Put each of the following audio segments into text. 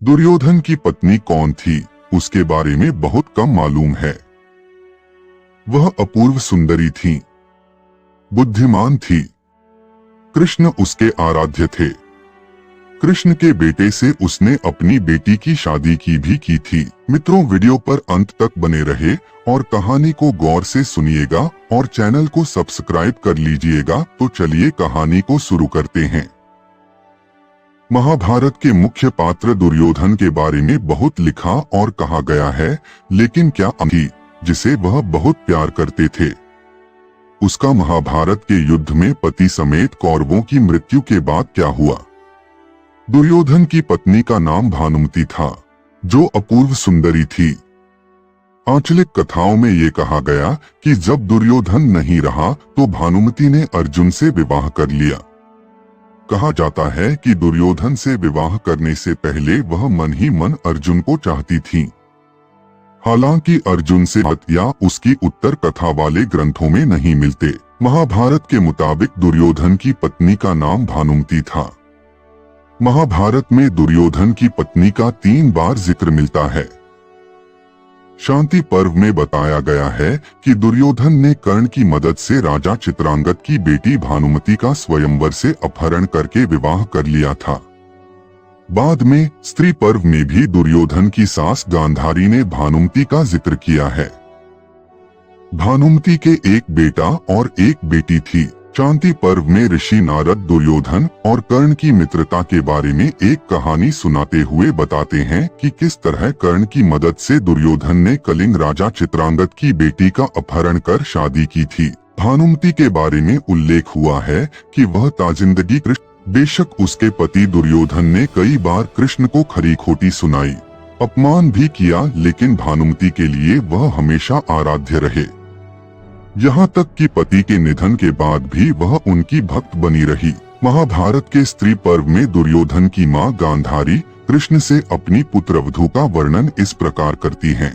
दुर्योधन की पत्नी कौन थी, उसके बारे में बहुत कम मालूम है। वह अपूर्व सुंदरी थी, बुद्धिमान थी। कृष्ण उसके आराध्य थे। कृष्ण के बेटे से उसने अपनी बेटी की शादी की थी। मित्रों, वीडियो पर अंत तक बने रहे और कहानी को गौर से सुनिएगा और चैनल को सब्सक्राइब कर लीजिएगा। तो चलिए कहानी को शुरू करते हैं। महाभारत के मुख्य पात्र दुर्योधन के बारे में बहुत लिखा और कहा गया है, लेकिन क्या थी जिसे वह बहुत प्यार करते थे। उसका महाभारत के युद्ध में पति समेत कौरवों की मृत्यु के बाद क्या हुआ। दुर्योधन की पत्नी का नाम भानुमति था, जो अपूर्व सुंदरी थी। आंचलिक कथाओं में ये कहा गया कि जब दुर्योधन नहीं रहा तो भानुमति ने अर्जुन से विवाह कर लिया। कहा जाता है कि दुर्योधन से विवाह करने से पहले वह मन ही मन अर्जुन को चाहती थी। हालांकि अर्जुन से बात या उसकी उत्तर कथा वाले ग्रंथों में नहीं मिलते। महाभारत के मुताबिक दुर्योधन की पत्नी का नाम भानुमति था। महाभारत में दुर्योधन की पत्नी का 3 बार जिक्र मिलता है। शांति पर्व में बताया गया है कि दुर्योधन ने कर्ण की मदद से राजा चित्रांगद की बेटी भानुमति का स्वयंवर से अपहरण करके विवाह कर लिया था। बाद में स्त्री पर्व में भी दुर्योधन की सास गांधारी ने भानुमति का जिक्र किया है। भानुमति के एक बेटा और एक बेटी थी। शांति पर्व में ऋषि नारद दुर्योधन और कर्ण की मित्रता के बारे में एक कहानी सुनाते हुए बताते हैं कि किस तरह कर्ण की मदद से दुर्योधन ने कलिंग राजा चित्रांगद की बेटी का अपहरण कर शादी की थी। भानुमति के बारे में उल्लेख हुआ है कि वह ताजिंदगी कृष्ण। बेशक उसके पति दुर्योधन ने कई बार कृष्ण को खरी खोटी सुनाई, अपमान भी किया, लेकिन भानुमति के लिए वह हमेशा आराध्य रहे। यहाँ तक कि पति के निधन के बाद भी वह उनकी भक्त बनी रही। महाभारत के स्त्री पर्व में दुर्योधन की मां गांधारी कृष्ण से अपनी पुत्रवधू का वर्णन इस प्रकार करती हैं।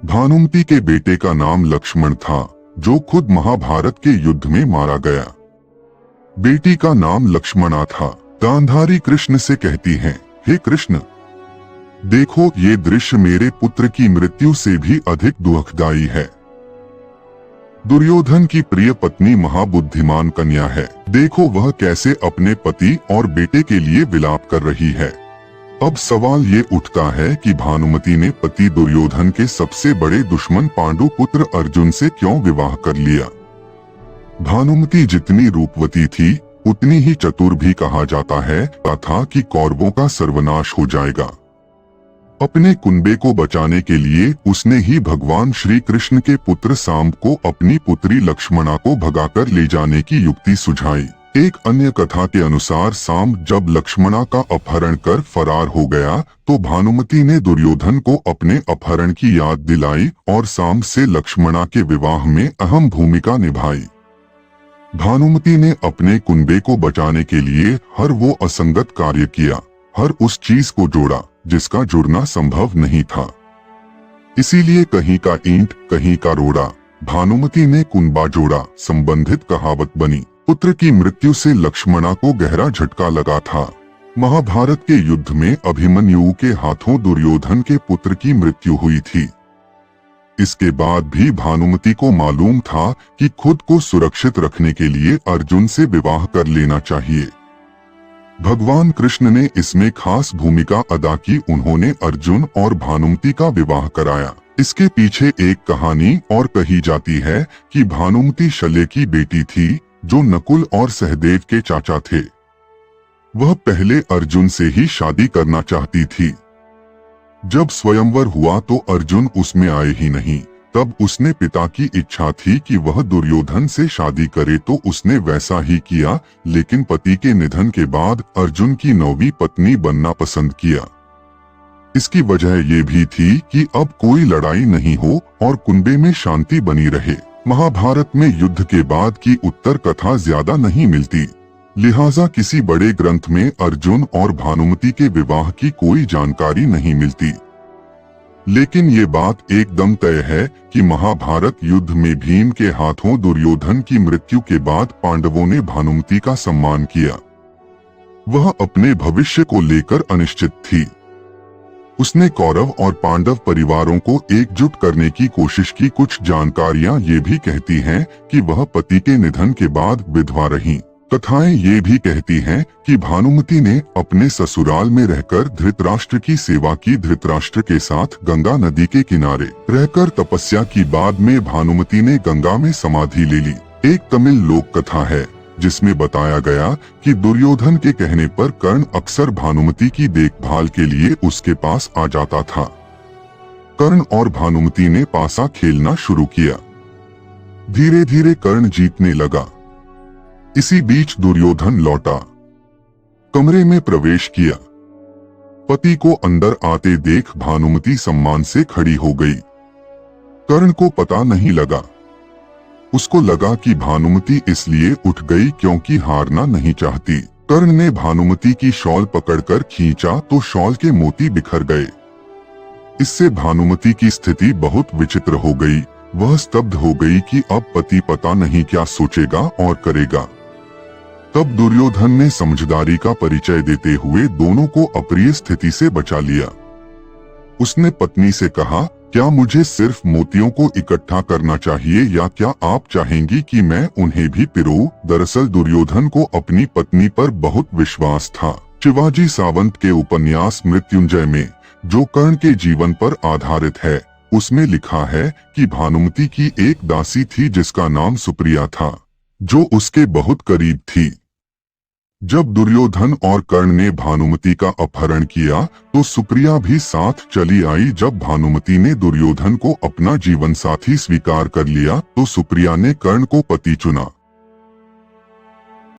भानुमति के बेटे का नाम लक्ष्मण था, जो खुद महाभारत के युद्ध में मारा गया। बेटी का नाम लक्ष्मणा था। गांधारी कृष्ण से कहती हैं, हे कृष्ण, देखो ये दृश्य मेरे पुत्र की मृत्यु से भी अधिक दुखदायी है। दुर्योधन की प्रिय पत्नी महाबुद्धिमान कन्या है। देखो वह कैसे अपने पति और बेटे के लिए विलाप कर रही है। अब सवाल ये उठता है कि भानुमति ने पति दुर्योधन के सबसे बड़े दुश्मन पांडु पुत्र अर्जुन से क्यों विवाह कर लिया। भानुमति जितनी रूपवती थी उतनी ही चतुर भी कहा जाता है था कि कौरवों का सर्वनाश हो जाएगा। अपने कुंबे को बचाने के लिए उसने ही भगवान श्री कृष्ण के पुत्र सांब को अपनी पुत्री लक्ष्मणा को भगाकर ले जाने की युक्ति सुझाई। एक अन्य कथा के अनुसार सांब जब लक्ष्मणा का अपहरण कर फरार हो गया तो भानुमति ने दुर्योधन को अपने अपहरण की याद दिलाई और सांब से लक्ष्मणा के विवाह में अहम भूमिका निभाई। भानुमति ने अपने कुंबे को बचाने के लिए हर वो असंगत कार्य किया, हर उस चीज को जोड़ा जिसका जुड़ना संभव नहीं था। इसीलिए कहीं का ईंट कहीं का रोड़ा, भानुमति ने कुंबा जोड़ा संबंधित कहावत बनी। पुत्र की मृत्यु से लक्ष्मणा को गहरा झटका लगा था। महाभारत के युद्ध में अभिमन्यु के हाथों दुर्योधन के पुत्र की मृत्यु हुई थी। इसके बाद भी भानुमति को मालूम था कि खुद को सुरक्षित रखने के लिए अर्जुन से विवाह कर लेना चाहिए। भगवान कृष्ण ने इसमें खास भूमिका अदा की। उन्होंने अर्जुन और भानुमति का विवाह कराया। इसके पीछे एक कहानी और कही जाती है कि भानुमति शल्य की बेटी थी, जो नकुल और सहदेव के चाचा थे। वह पहले अर्जुन से ही शादी करना चाहती थी। जब स्वयंवर हुआ तो अर्जुन उसमें आए ही नहीं। तब उसने पिता की इच्छा थी कि वह दुर्योधन से शादी करे तो उसने वैसा ही किया, लेकिन पति के निधन के बाद अर्जुन की 9वीं पत्नी बनना पसंद किया। इसकी वजह ये भी थी कि अब कोई लड़ाई नहीं हो और कुंबे में शांति बनी रहे। महाभारत में युद्ध के बाद की उत्तर कथा ज्यादा नहीं मिलती, लिहाजा किसी बड़े ग्रंथ में अर्जुन और भानुमति के विवाह की कोई जानकारी नहीं मिलती। लेकिन ये बात एकदम तय है कि महाभारत युद्ध में भीम के हाथों दुर्योधन की मृत्यु के बाद पांडवों ने भानुमति का सम्मान किया। वह अपने भविष्य को लेकर अनिश्चित थी। उसने कौरव और पांडव परिवारों को एकजुट करने की कोशिश की। कुछ जानकारियां ये भी कहती हैं कि वह पति के निधन के बाद विधवा रहीं। कथाएं ये भी कहती हैं कि भानुमति ने अपने ससुराल में रहकर धृतराष्ट्र की सेवा की। धृतराष्ट्र के साथ गंगा नदी के किनारे रहकर तपस्या की। बाद में भानुमति ने गंगा में समाधि ले ली। एक तमिल लोक कथा है जिसमें बताया गया कि दुर्योधन के कहने पर कर्ण अक्सर भानुमति की देखभाल के लिए उसके पास आ जाता था। कर्ण और भानुमति ने पासा खेलना शुरू किया। धीरे धीरे कर्ण जीतने लगा। इसी बीच दुर्योधन लौटा, कमरे में प्रवेश किया। पति को अंदर आते देख भानुमति सम्मान से खड़ी हो गई। कर्ण को पता नहीं लगा। उसको लगा कि भानुमति इसलिए उठ गई क्योंकि हारना नहीं चाहती। कर्ण ने भानुमति की शॉल पकड़कर खींचा तो शॉल के मोती बिखर गए। इससे भानुमति की स्थिति बहुत विचित्र हो गई। वह स्तब्ध हो गई कि अब पति पता नहीं क्या सोचेगा और करेगा। तब दुर्योधन ने समझदारी का परिचय देते हुए दोनों को अप्रिय स्थिति से बचा लिया। उसने पत्नी से कहा, क्या मुझे सिर्फ मोतियों को इकट्ठा करना चाहिए या क्या आप चाहेंगी कि मैं उन्हें भी पिरोऊं? दरअसल दुर्योधन को अपनी पत्नी पर बहुत विश्वास था। शिवाजी सावंत के उपन्यास मृत्युंजय में, जो कर्ण के जीवन पर आधारित है, उसमें लिखा है कि भानुमति की एक दासी थी जिसका नाम सुप्रिया था, जो उसके बहुत करीब थी। जब दुर्योधन और कर्ण ने भानुमति का अपहरण किया तो सुप्रिया भी साथ चली आई। जब भानुमति ने दुर्योधन को अपना जीवन साथी स्वीकार कर लिया तो सुप्रिया ने कर्ण को पति चुना।